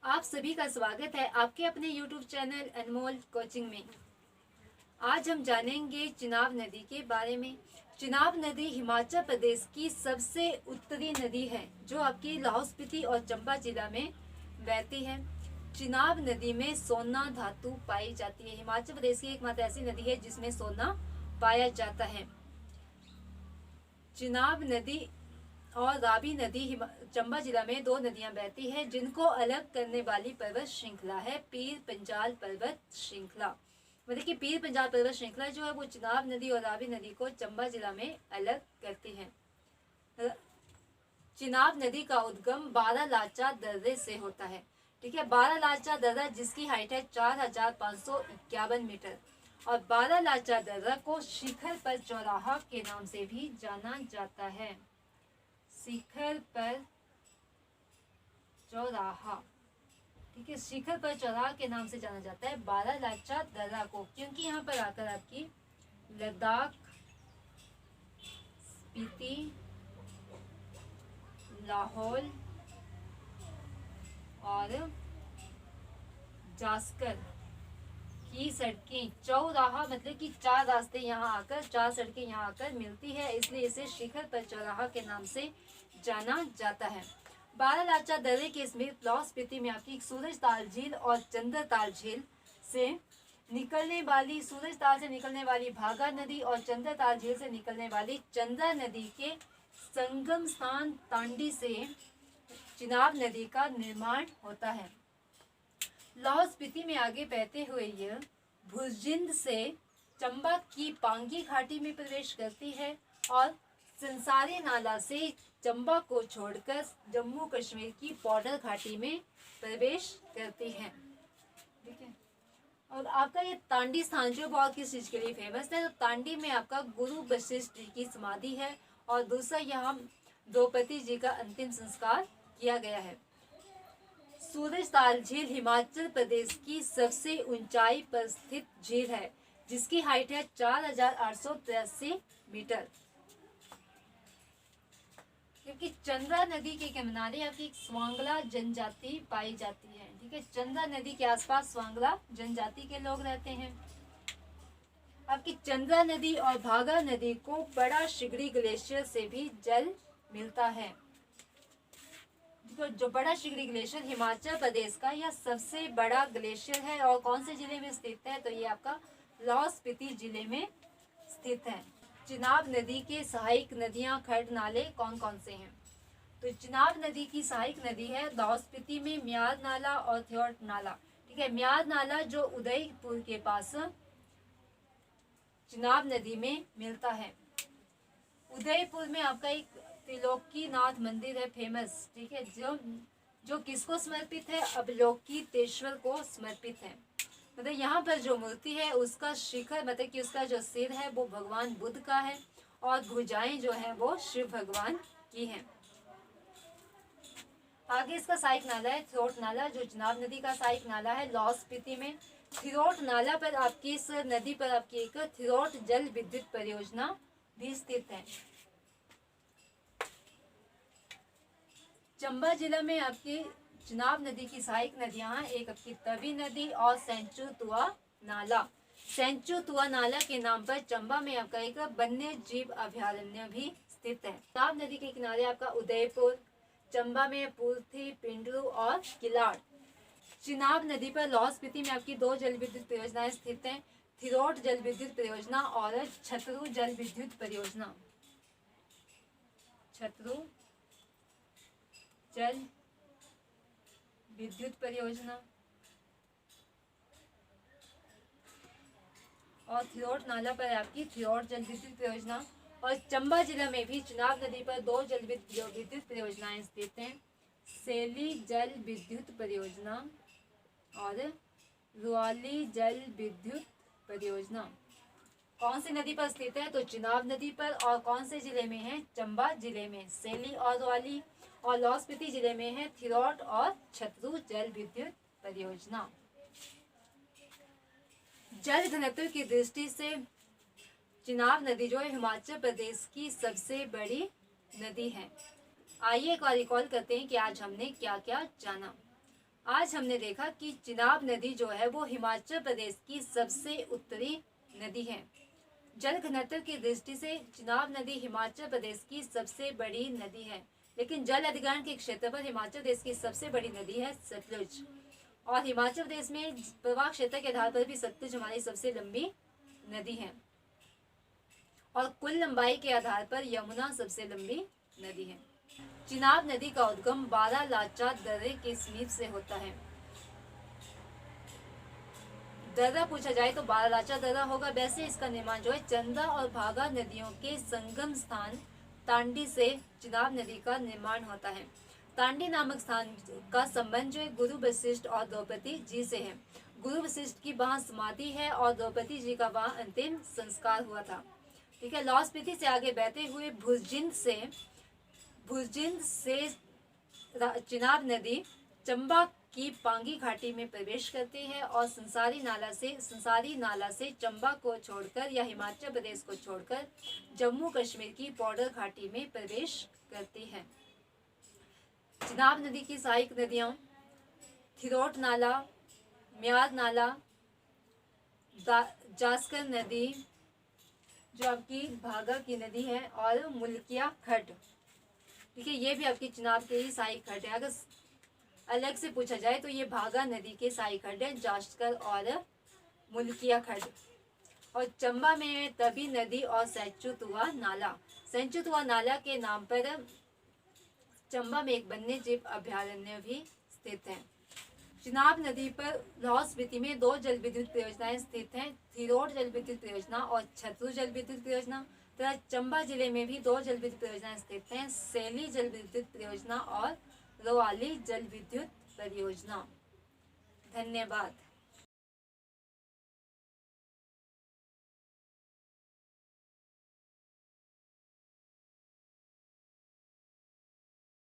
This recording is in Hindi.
आप सभी का स्वागत है आपके अपने YouTube चैनल अनमोल कोचिंग में। आज हम जानेंगे चिनाब नदी के बारे में। चिनाब नदी हिमाचल प्रदेश की सबसे उत्तरी नदी है जो आपकी लाहौल स्पीति और चंबा जिला में बहती है। चिनाब नदी में सोना धातु पाई जाती है। हिमाचल प्रदेश की एकमात्र ऐसी नदी है जिसमें सोना पाया जाता है। चिनाब नदी और रावी नदी चंबा जिला में दो नदियां बहती हैं जिनको अलग करने वाली पर्वत श्रृंखला है पीर पंजाल पर्वत श्रृंखला। मतलब कि पीर पंजाल पर्वत श्रृंखला जो है वो चिनाब नदी और रावी नदी को चंबा जिला में अलग करती है। चिनाब नदी का उद्गम बारालाचा दर्रे से होता है। ठीक है, बारालाचा दर्रा जिसकी हाइट है 4551 मीटर और बारालाचा दर्रा को शिखर पर चौराहा के नाम से भी जाना जाता है। शिखर पर चौराहा, ठीक है, शिखर पर चौराहा के नाम से जाना जाता है बारालाचा दर्रा को, क्योंकि यहाँ पर आकर आपकी लद्दाख, स्पीति, लाहौल और जास्कर की सड़कें, चौराहा मतलब कि चार रास्ते यहाँ आकर, चार सड़कें यहाँ आकर मिलती है, इसलिए इसे शिखर पर चौराहा के नाम से जाना जाता है। बारालाचा दर्रे के समीप लाहौल स्पीति में आपकी सूरजताल झील और चंद्रताल झील से निकलने वाली, सूरजताल से निकलने वाली भागा नदी और चंद्रताल झील से निकलने वाली चंद्रा नदी के संगम स्थान तांडी से चिनाब नदी का निर्माण होता है। लाहौल स्पीति में आगे बहते हुए यह भुजिंद से चंबा की पांगी घाटी में प्रवेश करती है और संसारी नाला से चंबा को छोड़कर जम्मू कश्मीर की बॉर्डर घाटी में प्रवेश करती है। ठीक है, और आपका ये तांडी स्थान जो बहुत किस चीज के लिए फेमस है, तो तांडी में आपका गुरु वशिष्ठ जी की समाधि है और दूसरा यहाँ द्रौपदी जी का अंतिम संस्कार किया गया है। सूरजताल झील हिमाचल प्रदेश की सबसे ऊंचाई पर स्थित झील है जिसकी हाइट है 4883 मीटर। क्योंकि चंद्रा नदी के किनारे आपकी स्वांगला जनजाति पाई जाती है। ठीक है, चंद्रा नदी के आसपास स्वांगला जनजाति के लोग रहते हैं। आपकी चंद्रा नदी और भागा नदी को बड़ा शिगड़ी ग्लेशियर से भी जल मिलता है। जो बड़ा शिगड़ी ग्लेशियर हिमाचल प्रदेश का यह सबसे बड़ा ग्लेशियर है और कौन से जिले में स्थित है, तो ये आपका लाहौल स्पीति जिले में स्थित है। चिनाब नदी के सहायक नदियां, खड्ड, नाले कौन कौन से हैं, तो चिनाब नदी की सहायक नदी है लाहौल स्पीति में म्यार नाला और थ्योट नाला। ठीक है, म्यार नाला जो उदयपुर के पास चिनाब नदी में मिलता है। उदयपुर में आपका एक त्रिलोकीनाथ मंदिर है फेमस। ठीक है, जो किसको समर्पित है, अवलोकितेश्वर को समर्पित है। मतलब यहाँ पर जो मूर्ति है उसका शिखर, मतलब कि उसका जो सिर है वो भगवान बुद्ध का है और भुजाएं जो है वो शिव भगवान की हैं। आगे इसका सहायक नाला है थिरोट नाला जो चिनाब नदी का सहायक नाला है लाहौल स्पीति में। थिरोट नाला पर आपकी, इस नदी पर आपकी एक थिरोट जल विद्युत परियोजना भी स्थित है। चंबा जिला में आपकी चिनाब नदी की सहायक नदियां हैं, एक आपकी तवी नदी और सेंचुतुआ नाला। सेंचुतुआ नाला के नाम पर चंबा में आपका एक वन्य जीव अभयारण्य भी स्थित है। चिनाब नदी के किनारे आपका उदयपुर, चंबा में पूर्थी, पिंडरू और किलाड़। चिनाब नदी पर लाहौल स्पीति में आपकी दो जल विद्युत परियोजनाएं स्थित हैं, थिरोट जल विद्युत परियोजना और छतरू जल विद्युत परियोजना। छतरू जल विद्युत परियोजना और थिरोट नाला पर आपकी थिरोट जल विद्युत परियोजना। और चंबा जिला में भी चिनाब नदी पर दो जल विद्युत परियोजनाएं स्थित हैं, सेली जल विद्युत परियोजना और रुआली जल विद्युत परियोजना। कौन सी नदी पर स्थित है, तो चिनाब नदी पर, और कौन से जिले में है, चंबा जिले में सेली और रुआली, और लाहौल स्पीति जिले में है थिरोट और छतरू जल विद्युत परियोजना। जल घनत्व की दृष्टि से चिनाब नदी जो है हिमाचल प्रदेश की सबसे बड़ी नदी है। आइए एक बार रिकॉल करते हैं कि आज हमने क्या क्या जाना। आज हमने देखा कि चिनाब नदी जो है वो हिमाचल प्रदेश की सबसे उत्तरी नदी है। जल घनत्व की दृष्टि से चिनाब नदी हिमाचल प्रदेश की सबसे बड़ी नदी है, लेकिन जल अधिग्रहण के क्षेत्र पर हिमाचल प्रदेश की सबसे बड़ी नदी है सतलुज। और हिमाचल प्रदेश में प्रवाह क्षेत्र के आधार पर भी सतलुज हमारी सबसे लंबी नदी है, और कुल लंबाई के आधार पर यमुना सबसे लंबी नदी है। चिनाब नदी का उद्गम बारालाचा दर्रे के समीप से होता है। दर्रा पूछा जाए तो बारालाचा दर्रा होगा। वैसे इसका निर्माण जो है चंदा और भागा नदियों के संगम स्थान तांडी से चिनाब नदी का निर्माण होता है। तांडी नामक स्थान का संबंध जो है गुरु वशिष्ठ और द्रौपदी जी से है। गुरु वशिष्ठ की वहाँ समाधि है और द्रौपदी जी का वहाँ अंतिम संस्कार हुआ था। ठीक है। लाहौल स्पीति से आगे बहते हुए भुजजिंद से चिनाब नदी चंबा की पांगी घाटी में प्रवेश करती है और संसारी नाला से चंबा को छोड़कर या हिमाचल प्रदेश को छोड़कर जम्मू कश्मीर की बॉर्डर घाटी में प्रवेश करती है। चिनाब नदी की सहायक नदियाँ थिरोट नाला, म्यार नाला, जास्कर नदी जो आपकी भागा की नदी है, और मुल्किया खड्ड। ठीक है, ये भी आपकी चिनाब के ही सहायक खड्ड है। अगर अलग से पूछा जाए तो ये भागा नदी के सहायक खड्ड है, जास्कर और मुल्किया खड्ड। और चंबा में तभी नदी और सेंचुतुआ नाला के नाम पर चंबा में एक वन्य जीव अभ्यारण्य भी स्थित है। चिनाब नदी पर लाहौल स्पीति में 2 जल विद्युत परियोजनाएं स्थित हैं, थिरोट जल विद्युत परियोजना और छतरू जल विद्युत परियोजना। तथा चंबा जिले में भी 2 जल विद्युत परियोजनाएं स्थित हैं, सैली जल विद्युत परियोजना और रोवाली जल विद्युत परियोजना। धन्यवाद।